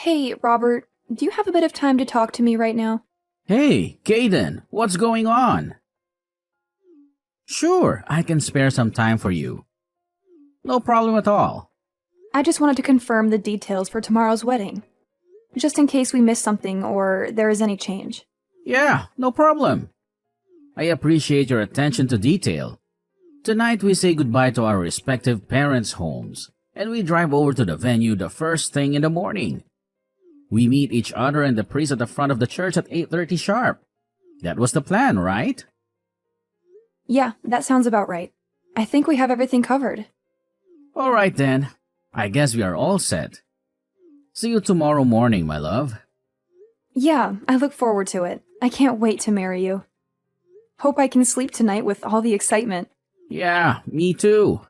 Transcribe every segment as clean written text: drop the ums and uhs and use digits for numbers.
Hey, Robert, do you have a bit of time to talk to me right now? Hey, Caden, what's going on? Sure, I can spare some time for you. No problem at all. I just wanted to confirm the details for tomorrow's wedding, just in case we miss something or there is any change. Yeah, no problem. I appreciate your attention to detail. Tonight we say goodbye to our respective parents' homes, and we drive over to the venue the first thing in the morning. We meet each other and the priest at the front of the church at 8:30 sharp. That was the plan, right? Yeah, that sounds about right. I think we have everything covered. All right then. I guess we are all set. See you tomorrow morning, my love. Yeah, I look forward to it. I can't wait to marry you. Hope I can sleep tonight with all the excitement. Yeah, me too.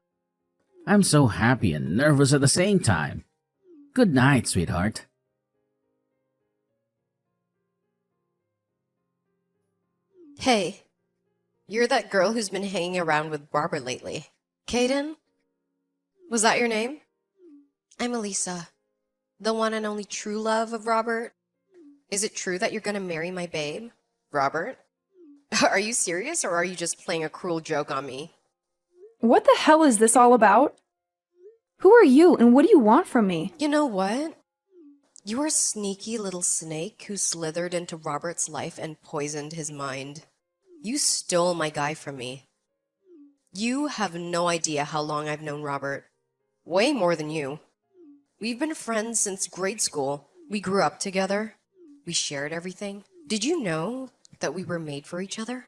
I'm so happy and nervous at the same time. Good night, sweetheart. Hey, you're that girl who's been hanging around with Robert lately. Kaden? Was that your name? I'm Elisa, the one and only true love of Robert. Is it true that you're gonna marry my babe, Robert? Are you serious or are you just playing a cruel joke on me? What the hell is this all about? Who are you and what do you want from me? You know what? You're a sneaky little snake who slithered into Robert's life and poisoned his mind. You stole my guy from me. You have no idea how long I've known Robert. Way more than you. We've been friends since grade school. We grew up together. We shared everything. Did you know that we were made for each other?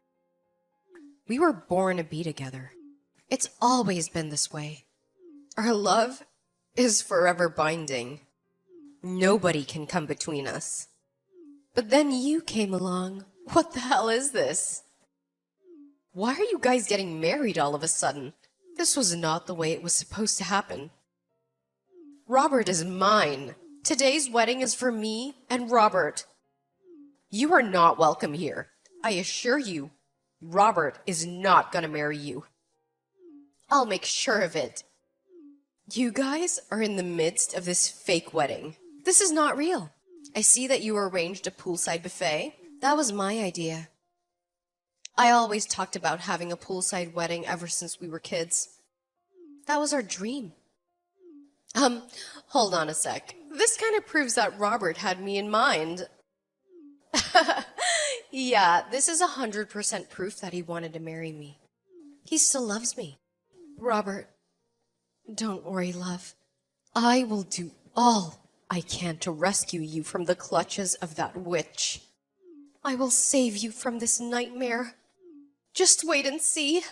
We were born to be together. It's always been this way. Our love is forever binding. Nobody can come between us. But then you came along. What the hell is this? Why are you guys getting married all of a sudden? This was not the way it was supposed to happen. Robert is mine. Today's wedding is for me and Robert. You are not welcome here. I assure you, Robert is not gonna marry you. I'll make sure of it. You guys are in the midst of this fake wedding. This is not real. I see that you arranged a poolside buffet. That was my idea. I always talked about having a poolside wedding ever since we were kids. That was our dream. Hold on a sec. This kind of proves that Robert had me in mind. Yeah, this is 100% proof that he wanted to marry me. He still loves me. Robert, don't worry, love. I will do all I can to rescue you from the clutches of that witch. I will save you from this nightmare. Just wait and see.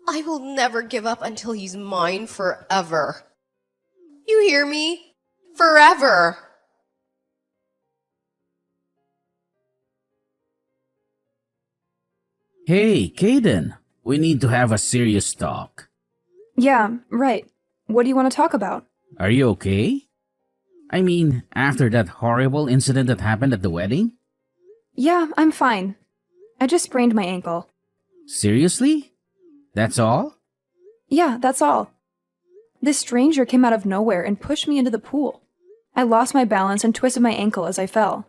I will never give up until he's mine forever. You hear me? Forever. Hey, Caden, we need to have a serious talk. Yeah, right. What do you want to talk about? Are you okay? I mean, after that horrible incident that happened at the wedding? Yeah, I'm fine. I just sprained my ankle. Seriously? That's all? Yeah, that's all. This stranger came out of nowhere and pushed me into the pool. I lost my balance and twisted my ankle as I fell.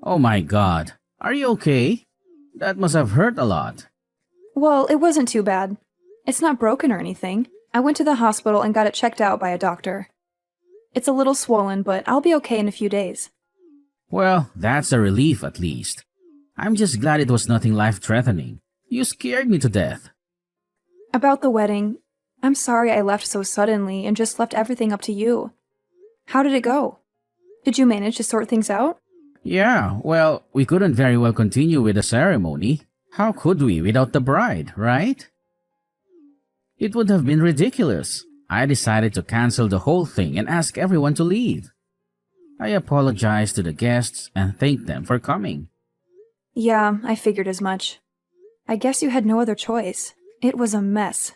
Oh my god. Are you okay? That must have hurt a lot. Well, it wasn't too bad. It's not broken or anything. I went to the hospital and got it checked out by a doctor. It's a little swollen, but I'll be okay in a few days. Well, that's a relief at least. I'm just glad it was nothing life-threatening. You scared me to death. About the wedding, I'm sorry I left so suddenly and just left everything up to you. How did it go? Did you manage to sort things out? Yeah, well, we couldn't very well continue with the ceremony. How could we without the bride, right? It would have been ridiculous. I decided to cancel the whole thing and ask everyone to leave. I apologized to the guests and thanked them for coming. Yeah, I figured as much. I guess you had no other choice. It was a mess.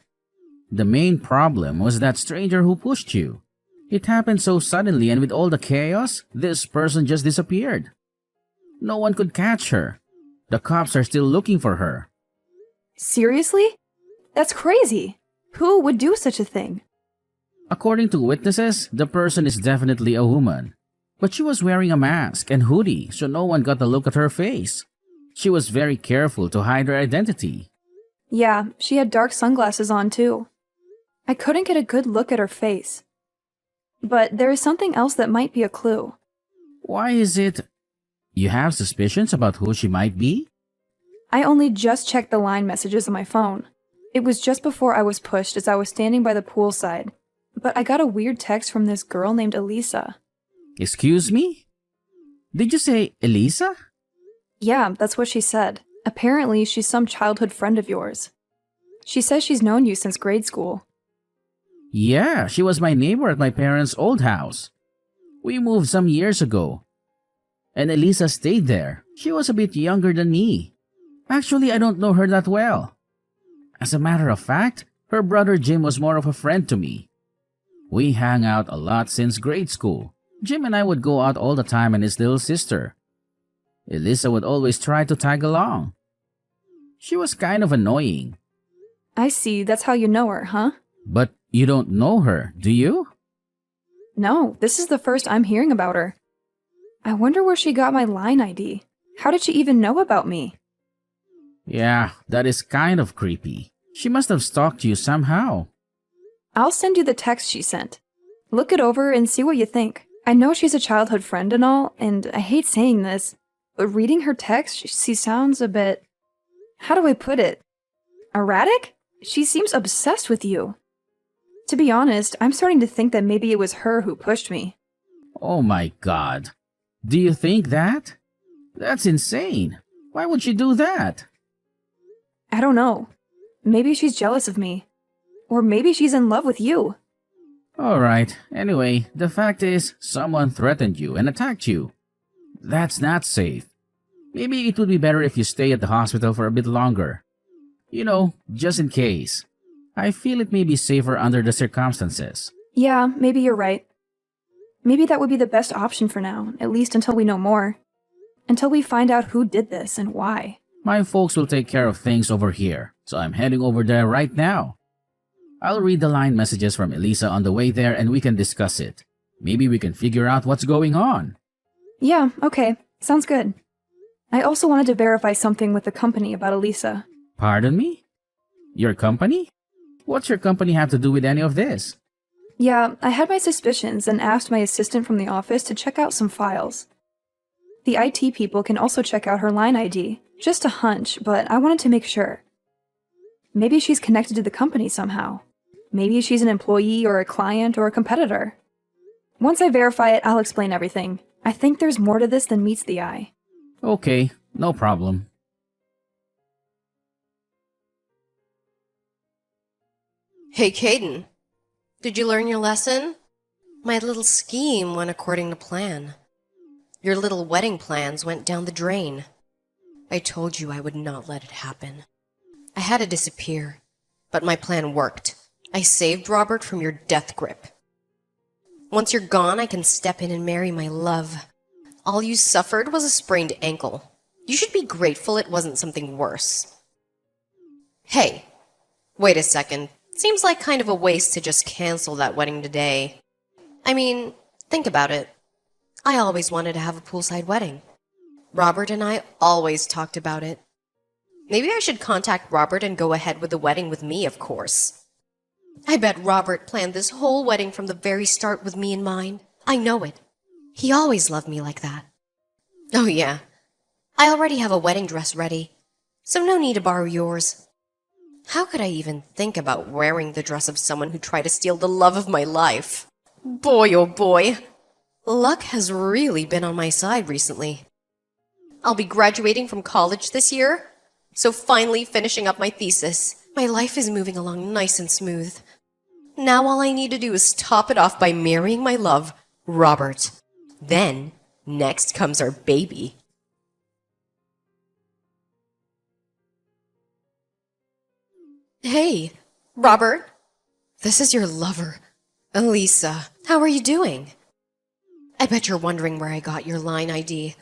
The main problem was that stranger who pushed you. It happened so suddenly, and with all the chaos, this person just disappeared. No one could catch her. The cops are still looking for her. Seriously? That's crazy. Who would do such a thing? According to witnesses, the person is definitely a woman. But she was wearing a mask and hoodie, so no one got a look at her face. She was very careful to hide her identity. Yeah, she had dark sunglasses on too. I couldn't get a good look at her face. But there is something else that might be a clue. Why is it? You have suspicions about who she might be? I only just checked the line messages on my phone. It was just before I was pushed as I was standing by the poolside. But I got a weird text from this girl named Elisa. Excuse me? Did you say Elisa? Yeah, that's what she said. Apparently, she's some childhood friend of yours. She says she's known you since grade school. Yeah, she was my neighbor at my parents' old house. We moved some years ago. And Elisa stayed there. She was a bit younger than me. Actually, I don't know her that well. As a matter of fact, her brother Jim was more of a friend to me. We hung out a lot since grade school. Jim and I would go out all the time and his little sister. Elisa would always try to tag along. She was kind of annoying. I see, that's how you know her, huh? But you don't know her, do you? No, this is the first I'm hearing about her. I wonder where she got my line ID. How did she even know about me? Yeah, that is kind of creepy. She must have stalked you somehow. I'll send you the text she sent. Look it over and see what you think. I know she's a childhood friend and all, and I hate saying this, but reading her text, she sounds a bit... How do I put it? Erratic? She seems obsessed with you. To be honest, I'm starting to think that maybe it was her who pushed me. Oh my god. Do you think that? That's insane. Why would she do that? I don't know. Maybe she's jealous of me. Or maybe she's in love with you. Alright, anyway, the fact is, someone threatened you and attacked you. That's not safe. Maybe it would be better if you stay at the hospital for a bit longer. You know, just in case. I feel it may be safer under the circumstances. Yeah, maybe you're right. Maybe that would be the best option for now, at least until we know more. Until we find out who did this and why. My folks will take care of things over here, so I'm heading over there right now. I'll read the line messages from Elisa on the way there and we can discuss it. Maybe we can figure out what's going on. Yeah, okay. Sounds good. I also wanted to verify something with the company about Elisa. Pardon me? Your company? What's your company have to do with any of this? Yeah, I had my suspicions and asked my assistant from the office to check out some files. The IT people can also check out her line ID. Just a hunch, but I wanted to make sure. Maybe she's connected to the company somehow. Maybe she's an employee or a client or a competitor. Once I verify it, I'll explain everything. I think there's more to this than meets the eye. Okay, no problem. Hey, Caden. Did you learn your lesson? My little scheme went according to plan. Your little wedding plans went down the drain. I told you I would not let it happen. I had to disappear, but my plan worked. I saved Robert from your death grip. Once you're gone, I can step in and marry my love. All you suffered was a sprained ankle. You should be grateful it wasn't something worse. Hey, wait a second. Seems like kind of a waste to just cancel that wedding today. I mean, think about it. I always wanted to have a poolside wedding. Robert and I always talked about it. Maybe I should contact Robert and go ahead with the wedding with me, of course. I bet Robert planned this whole wedding from the very start with me in mind. I know it. He always loved me like that. Oh yeah, I already have a wedding dress ready, so no need to borrow yours. How could I even think about wearing the dress of someone who tried to steal the love of my life? Boy, oh boy. Luck has really been on my side recently. I'll be graduating from college this year, so finally finishing up my thesis. My life is moving along nice and smooth. Now all I need to do is top it off by marrying my love, Robert. Then, next comes our baby. Hey, Robert. This is your lover, Elisa. How are you doing? I bet you're wondering where I got your line ID.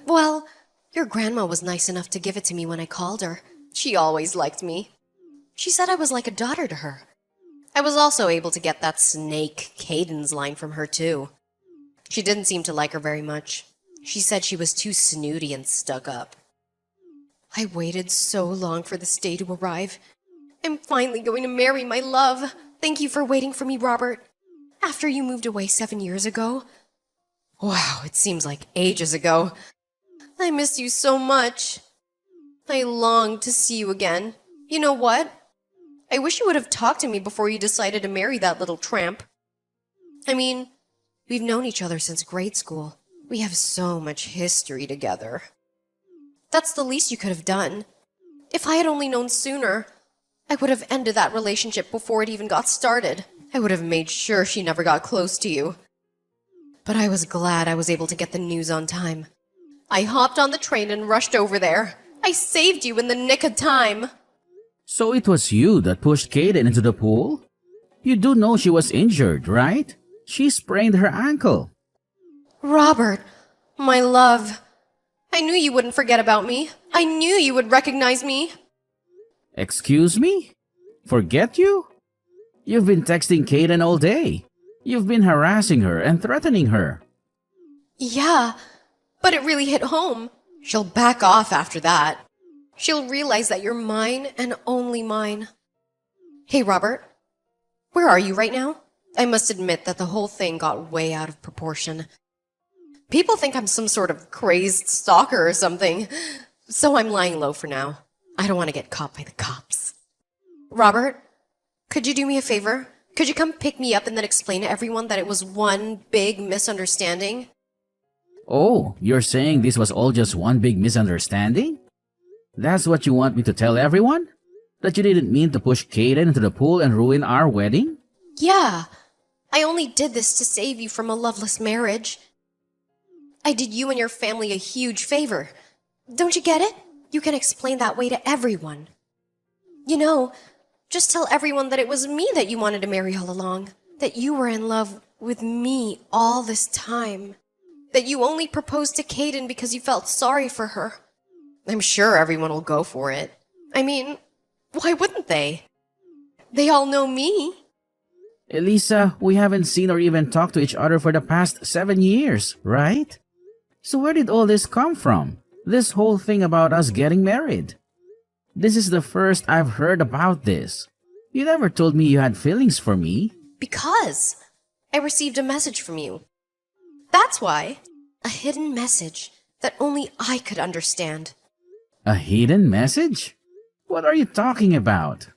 Well, your grandma was nice enough to give it to me when I called her. She always liked me. She said I was like a daughter to her. I was also able to get that snake Caden's line from her too. She didn't seem to like her very much. She said she was too snooty and stuck up. I waited so long for this day to arrive. I'm finally going to marry my love. Thank you for waiting for me, Robert. After you moved away 7 years ago. Wow, it seems like ages ago. I miss you so much. I long to see you again. You know what? I wish you would have talked to me before you decided to marry that little tramp. I mean, we've known each other since grade school. We have so much history together. That's the least you could have done. If I had only known sooner, I would have ended that relationship before it even got started. I would have made sure she never got close to you. But I was glad I was able to get the news on time. I hopped on the train and rushed over there. I saved you in the nick of time. So it was you that pushed Kaden into the pool? You do know she was injured, right? She sprained her ankle. Robert, my love. I knew you wouldn't forget about me. I knew you would recognize me. Excuse me? Forget you? You've been texting Kaden all day. You've been harassing her and threatening her. Yeah, but it really hit home. She'll back off after that. She'll realize that you're mine and only mine. Hey, Robert. Where are you right now? I must admit that the whole thing got way out of proportion. People think I'm some sort of crazed stalker or something, so I'm lying low for now. I don't want to get caught by the cops. Robert, could you do me a favor? Could you come pick me up and then explain to everyone that it was one big misunderstanding? Oh, you're saying this was all just one big misunderstanding? That's what you want me to tell everyone? That you didn't mean to push Kaden into the pool and ruin our wedding? Yeah, I only did this to save you from a loveless marriage. I did you and your family a huge favor. Don't you get it? You can explain that way to everyone. You know, just tell everyone that it was me that you wanted to marry all along. That you were in love with me all this time. That you only proposed to Kaden because you felt sorry for her. I'm sure everyone will go for it. I mean, why wouldn't they? They all know me. Elisa, we haven't seen or even talked to each other for the past 7 years, right? So where did all this come from? This whole thing about us getting married? This is the first I've heard about this. You never told me you had feelings for me. Because I received a message from you. That's why. A hidden message that only I could understand. A hidden message? What are you talking about?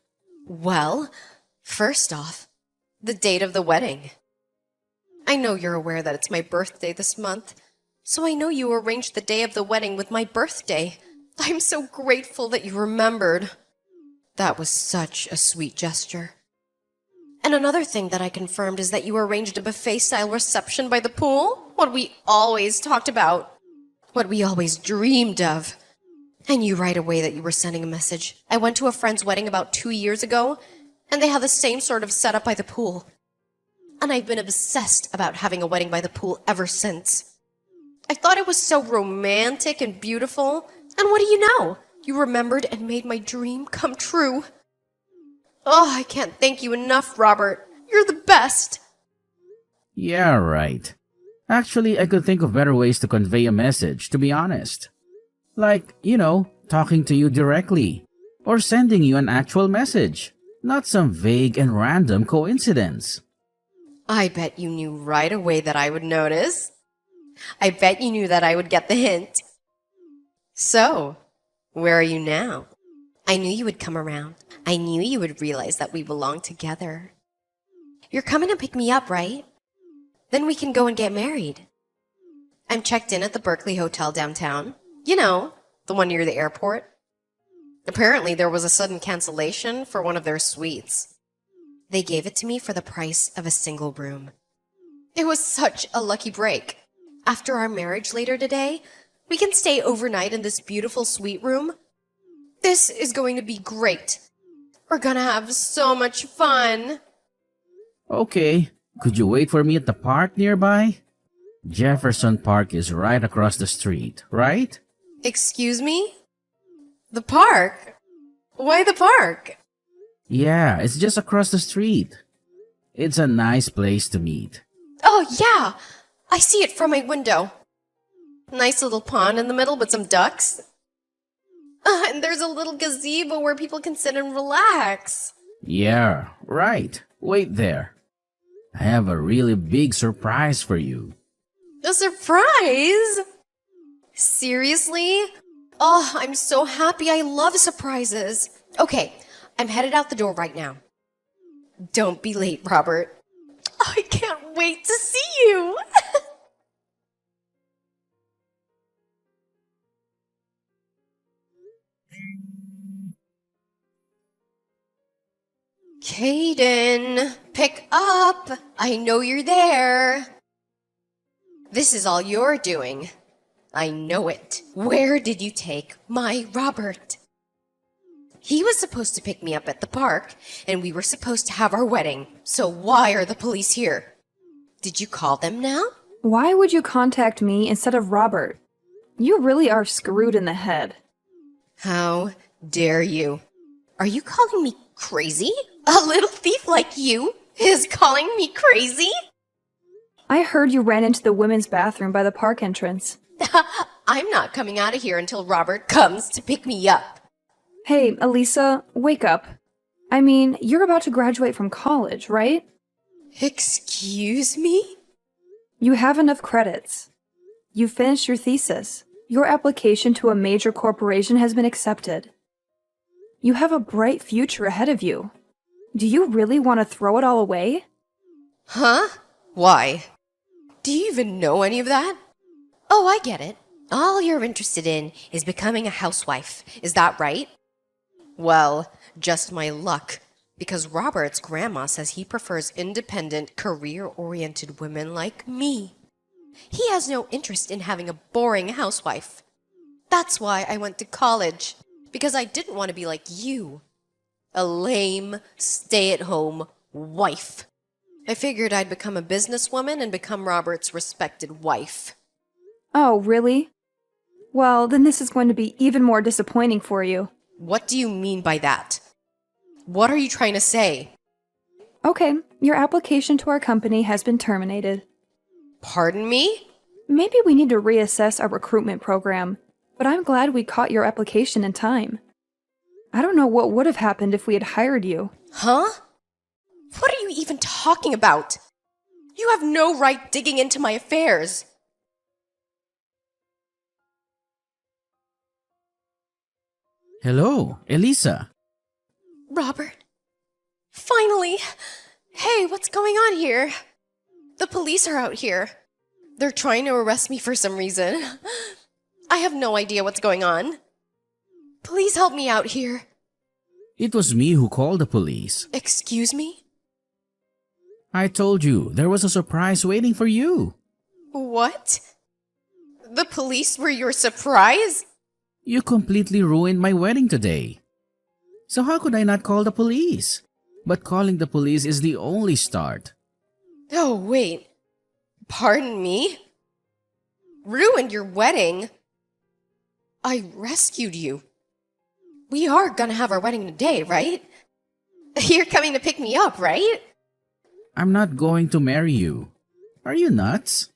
Well, first off, the date of the wedding. I know you're aware that it's my birthday this month, so I know you arranged the day of the wedding with my birthday. I'm so grateful that you remembered. That was such a sweet gesture. And another thing that I confirmed is that you arranged a buffet-style reception by the pool. What we always talked about. What we always dreamed of. I knew right away that you were sending a message. I went to a friend's wedding about 2 years ago, and they had the same sort of setup by the pool. And I've been obsessed about having a wedding by the pool ever since. I thought it was so romantic and beautiful. And what do you know? You remembered and made my dream come true. Oh, I can't thank you enough, Robert. You're the best. Yeah, right. Actually, I could think of better ways to convey a message, to be honest. Like, talking to you directly. Or sending you an actual message. Not some vague and random coincidence. I bet you knew right away that I would notice. I bet you knew that I would get the hint. So, where are you now? I knew you would come around. I knew you would realize that we belong together. You're coming to pick me up, right? Then we can go and get married. I'm checked in at the Berkeley Hotel downtown. You know, the one near the airport. Apparently there was a sudden cancellation for one of their suites. They gave it to me for the price of a single room. It was such a lucky break. After our marriage later today, we can stay overnight in this beautiful suite room. This is going to be great. We're gonna have so much fun. Okay, could you wait for me at the park nearby? Jefferson Park is right across the street, right? Excuse me? The park? Why the park? Yeah, it's just across the street. It's a nice place to meet. Oh, yeah. I see it from my window. Nice little pond in the middle with some ducks. And there's a little gazebo where people can sit and relax. Yeah, right. Wait there. I have a really big surprise for you. A surprise? Seriously? Oh, I'm so happy. I love surprises. Okay, I'm headed out the door right now. Don't be late, Robert. I can't wait to see you. Caden, pick up. I know you're there. This is all you're doing. I know it. Where did you take my Robert? He was supposed to pick me up at the park, and we were supposed to have our wedding. So why are the police here? Did you call them now? Why would you contact me instead of Robert? You really are screwed in the head. How dare you? Are you calling me crazy? A little thief like you is calling me crazy? I heard you ran into the women's bathroom by the park entrance. I'm not coming out of here until Robert comes to pick me up. Hey, Elisa, wake up. I mean, you're about to graduate from college, right? Excuse me? You have enough credits. You finished your thesis. Your application to a major corporation has been accepted. You have a bright future ahead of you. Do you really want to throw it all away? Huh? Why? Do you even know any of that? Oh, I get it. All you're interested in is becoming a housewife. Is that right? Well, just my luck. Because Robert's grandma says he prefers independent, career-oriented women like me. He has no interest in having a boring housewife. That's why I went to college. Because I didn't want to be like you. A lame, stay-at-home wife. I figured I'd become a businesswoman and become Robert's respected wife. Oh, really? Well, then this is going to be even more disappointing for you. What do you mean by that? What are you trying to say? Okay, your application to our company has been terminated. Pardon me? Maybe we need to reassess our recruitment program, but I'm glad we caught your application in time. I don't know what would have happened if we had hired you. Huh? What are you even talking about? You have no right digging into my affairs. Hello, Elisa. Robert. Finally. Hey, what's going on here? The police are out here. They're trying to arrest me for some reason. I have no idea what's going on. Please help me out here. It was me who called the police. Excuse me? I told you there was a surprise waiting for you. What? The police were your surprise? You completely ruined my wedding today. So how could I not call the police? But calling the police is the only start. Oh, wait. Pardon me? Ruined your wedding? I rescued you. We are gonna have our wedding today, right? You're coming to pick me up, right? I'm not going to marry you. Are you nuts?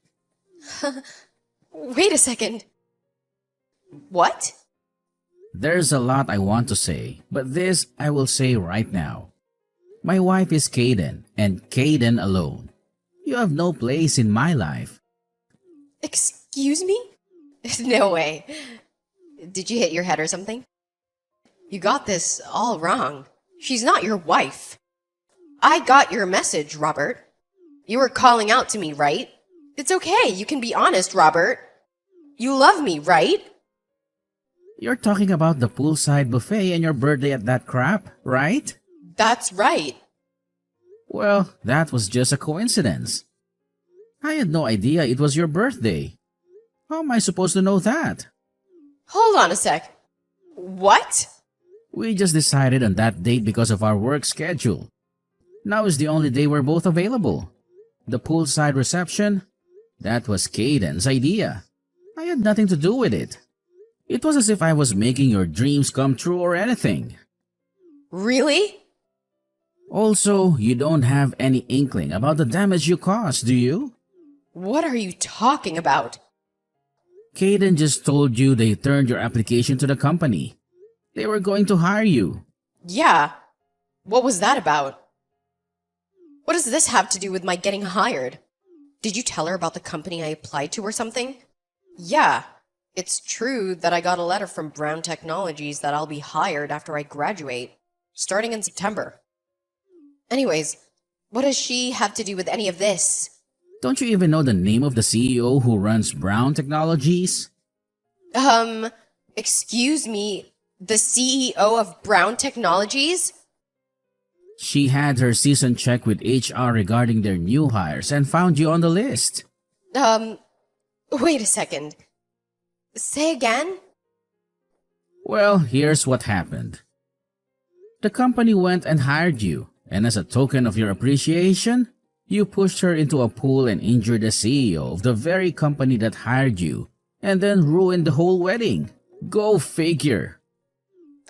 Wait a second. What? There's a lot I want to say, but this I will say right now. My wife is Caden, and Caden alone. You have no place in my life. Excuse me? No way. Did you hit your head or something? You got this all wrong. She's not your wife. I got your message, Robert. You were calling out to me, right? It's okay, you can be honest, Robert. You love me, right? You're talking about the poolside buffet and your birthday at that crap, right? That's right. Well, that was just a coincidence. I had no idea it was your birthday. How am I supposed to know that? Hold on a sec. What? We just decided on that date because of our work schedule. Now is the only day we're both available. The poolside reception? That was Caden's idea. I had nothing to do with it. It was as if I was making your dreams come true or anything. Really? Also, you don't have any inkling about the damage you caused, do you? What are you talking about? Kaden just told you they turned your application to the company. They were going to hire you. Yeah. What was that about? What does this have to do with my getting hired? Did you tell her about the company I applied to or something? Yeah. It's true that I got a letter from Brown Technologies that I'll be hired after I graduate, starting in September. Anyways, what does she have to do with any of this? Don't you even know the name of the CEO who runs Brown Technologies? Excuse me, the CEO of Brown Technologies? She had her season check with HR regarding their new hires and found you on the list. Wait a second. Say again? Well, here's what happened. The company went and hired you, and as a token of your appreciation, you pushed her into a pool and injured the CEO of the very company that hired you, and then ruined the whole wedding. Go figure.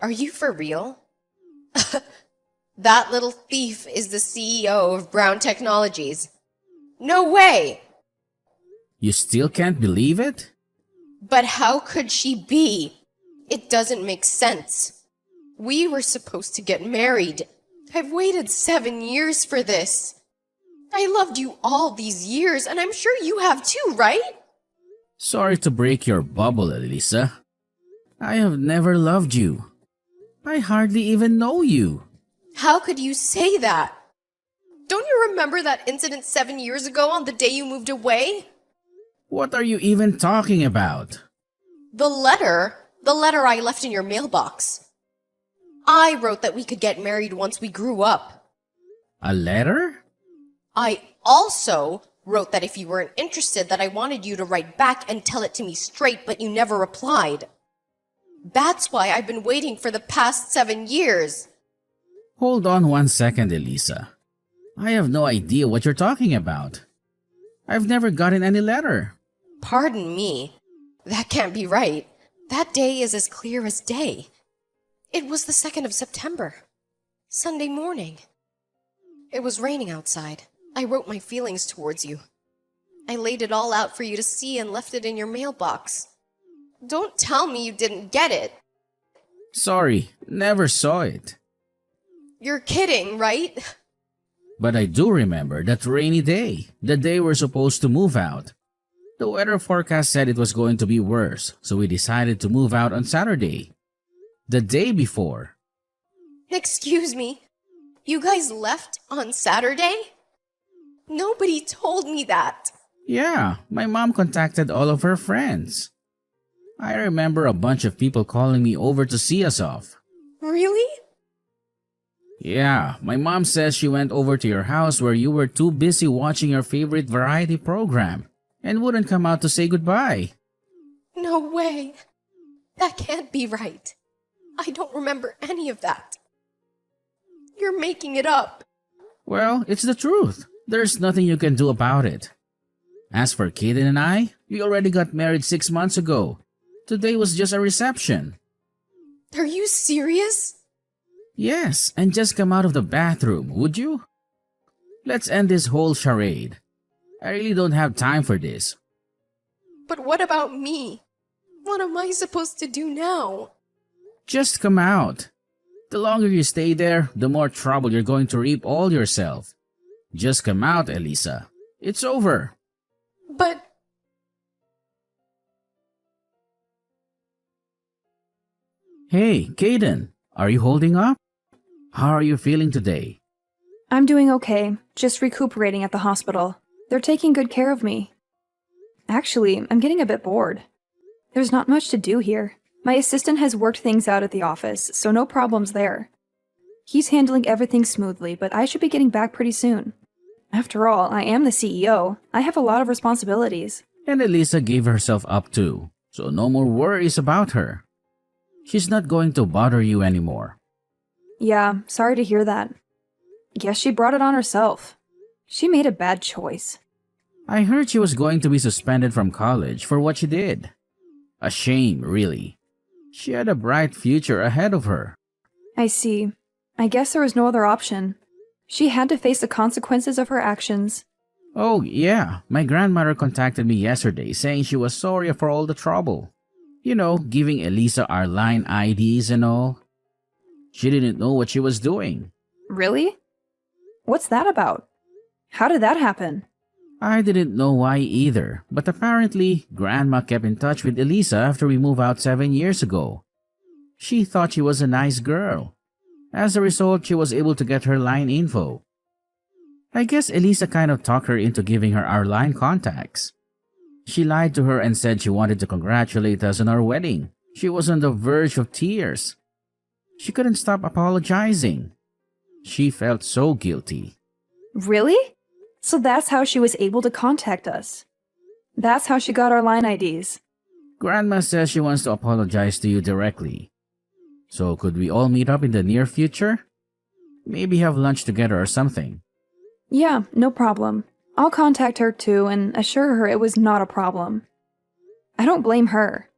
Are you for real? That little thief is the CEO of Brown Technologies. No way! You still can't believe it? But how could she be? It doesn't make sense. We were supposed to get married. I've waited 7 years for this. I loved you all these years, and I'm sure you have too, right? Sorry to break your bubble, Elisa. I have never loved you. I hardly even know you. How could you say that? Don't you remember that incident 7 years ago on the day you moved away? What are you even talking about? The letter I left in your mailbox. I wrote that we could get married once we grew up. A letter? I also wrote that if you weren't interested, that I wanted you to write back and tell it to me straight, but you never replied. That's why I've been waiting for the past 7 years. Hold on 1 second, Elisa. I have no idea what you're talking about. I've never gotten any letter. Pardon me. That can't be right. That day is as clear as day. It was the 2nd of September. Sunday morning. It was raining outside. I wrote my feelings towards you. I laid it all out for you to see and left it in your mailbox. Don't tell me you didn't get it. Sorry, never saw it. You're kidding, right? But I do remember that rainy day, the day we're supposed to move out. The weather forecast said it was going to be worse, so we decided to move out on Saturday. The day before. Excuse me. You guys left on Saturday? Nobody told me that. Yeah, my mom contacted all of her friends. I remember a bunch of people calling me over to see us off. Really? Yeah, my mom says she went over to your house where you were too busy watching your favorite variety program and wouldn't come out to say goodbye. No way. That can't be right. I don't remember any of that. You're making it up. Well, it's the truth. There's nothing you can do about it. As for Kaden and I, we already got married 6 months ago. Today was just a reception. Are you serious? Yes, and just come out of the bathroom, would you? Let's end this whole charade. I really don't have time for this. But what about me? What am I supposed to do now? Just come out. The longer you stay there, the more trouble you're going to reap all yourself. Just come out, Elisa. It's over. But... Hey, Kaden, are you holding up? How are you feeling today? I'm doing okay, just recuperating at the hospital. They're taking good care of me. Actually, I'm getting a bit bored. There's not much to do here. My assistant has worked things out at the office, so no problems there. He's handling everything smoothly, but I should be getting back pretty soon. After all, I am the CEO. I have a lot of responsibilities. And Elisa gave herself up too, so no more worries about her. She's not going to bother you anymore. Yeah, sorry to hear that. Guess she brought it on herself. She made a bad choice. I heard she was going to be suspended from college for what she did. A shame, really. She had a bright future ahead of her. I see. I guess there was no other option. She had to face the consequences of her actions. Oh, yeah, my grandmother contacted me yesterday saying she was sorry for all the trouble. You know, giving Elisa our line IDs and all. She didn't know what she was doing. Really? What's that about? How did that happen? I didn't know why either, but apparently, Grandma kept in touch with Elisa after we moved out 7 years ago. She thought she was a nice girl. As a result, she was able to get her line info. I guess Elisa kind of talked her into giving her our line contacts. She lied to her and said she wanted to congratulate us on our wedding. She was on the verge of tears. She couldn't stop apologizing. She felt so guilty. Really? So that's how she was able to contact us. That's how she got our line IDs. Grandma says she wants to apologize to you directly. So could we all meet up in the near future? Maybe have lunch together or something. Yeah, no problem. I'll contact her too and assure her it was not a problem. I don't blame her.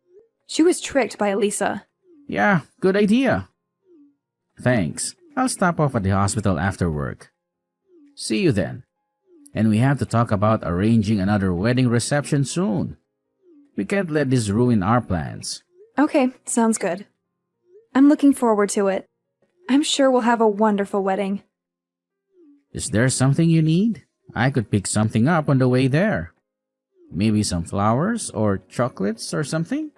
She was tricked by Elisa. Yeah, good idea. Thanks. I'll stop off at the hospital after work. See you then. And we have to talk about arranging another wedding reception soon. We can't let this ruin our plans. Okay, sounds good. I'm looking forward to it. I'm sure we'll have a wonderful wedding. Is there something you need? I could pick something up on the way there. Maybe some flowers or chocolates or something?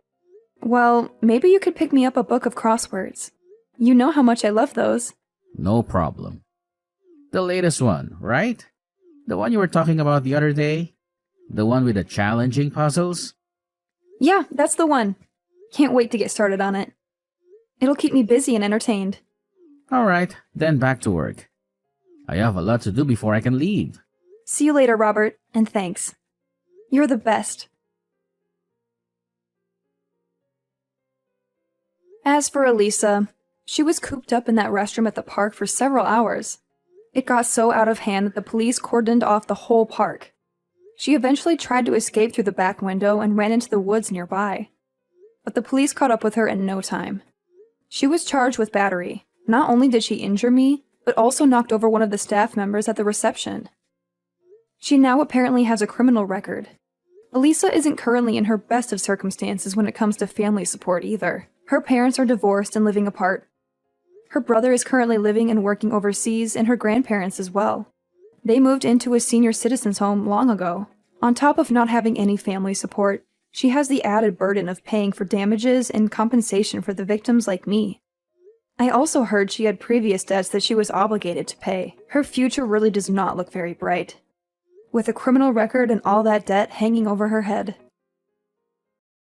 Well, maybe you could pick me up a book of crosswords. You know how much I love those. No problem. The latest one, right? The one you were talking about the other day? The one with the challenging puzzles? Yeah, that's the one. Can't wait to get started on it. It'll keep me busy and entertained. Alright, then back to work. I have a lot to do before I can leave. See you later, Robert, and thanks. You're the best. As for Elisa, she was cooped up in that restroom at the park for several hours. It got so out of hand that the police cordoned off the whole park. She eventually tried to escape through the back window and ran into the woods nearby. But the police caught up with her in no time. She was charged with battery. Not only did she injure me, but also knocked over one of the staff members at the reception. She now apparently has a criminal record. Elisa isn't currently in her best of circumstances when it comes to family support either. Her parents are divorced and living apart. Her brother is currently living and working overseas, and her grandparents as well. They moved into a senior citizens home long ago. On top of not having any family support, she has the added burden of paying for damages and compensation for the victims like me. I also heard she had previous debts that she was obligated to pay. Her future really does not look very bright, with a criminal record and all that debt hanging over her head.